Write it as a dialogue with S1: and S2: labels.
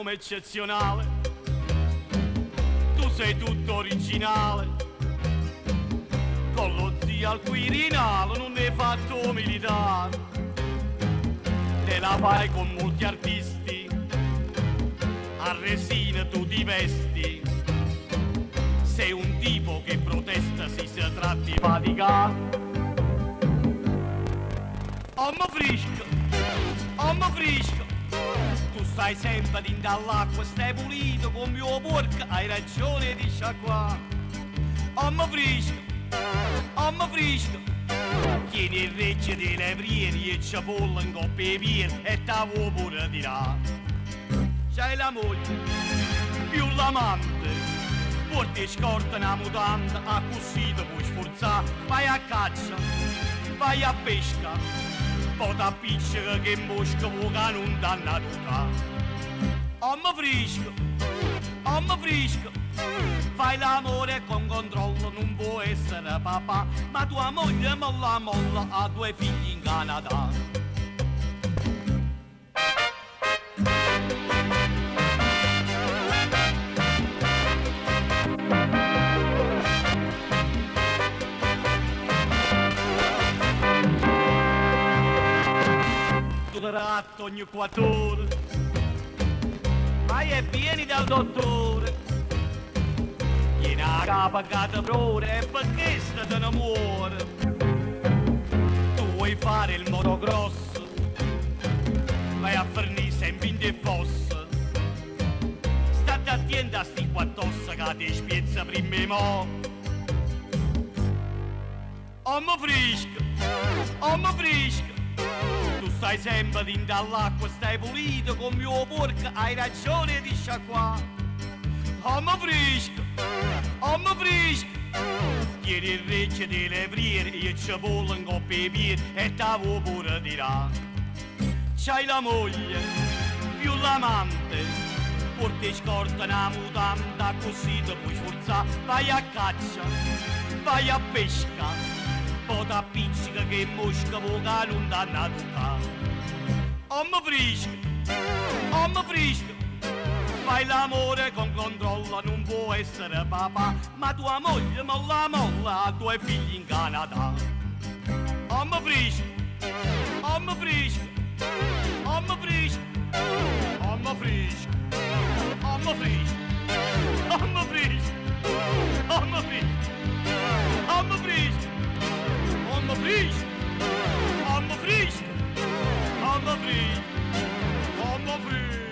S1: nome eccezionale, tu sei tutto originale, con lo zio al Quirinale non ne hai fatto militare, te la fai con molti artisti, a resina tu ti vesti, sei un tipo che protesta si tratti di faticare. Ommo frisco, tu stai sempre dentro all'acqua, stai pulito come mio porco, hai ragione di sciacquare. Ommo frisco, tieni il regge dei levrieri e ciapolla in coppia e pier e t'avevo pure tirare. C'hai la moglie, più l'amante, porti scorta una mutanda, a così ti puoi sforzare, vai a caccia, vai a pesca. Poi t'appiccica che mosca vuoi non danna tutta. Ommo frisco, fai l'amore con controllo, non può essere papà, ma tua moglie molla ha 2 figli in Canada. Ratto ogni 4 ore, vai e vieni dal dottore, vieni a capa cataprore e perché te ne muore. Tu vuoi fare il motocross, vai a fornire sempre in fossa, state attenti a sti quattossa che ti spiezza prima e mo'. Ommo frisco, tu stai sempre dentro all'acqua, stai pulito come mio porco, hai ragione di sciacquare. Ommo frisco, tieni il regge dei levrieri e ciapolla in coppia e pier e t'avevo pure tirare. C'hai la moglie, più l'amante, porti scorta una mutanda, così ti puoi sforzare, vai a caccia, vai a pesca. Poi t'appiccica che mosca vuoi non danna tutta. Ommo frisco, fai l'amore con controllo, non può essere papà, ma tua moglie molla ha 2 figli in Canada. Ommo frisco, ommo frisco, ommo frisco, ommo frisco, ommo frisco, ommo frisco, ommo frisco, ommo frisco. Ommo frisco, ommo frisco, ommo frisco, ommo frisco.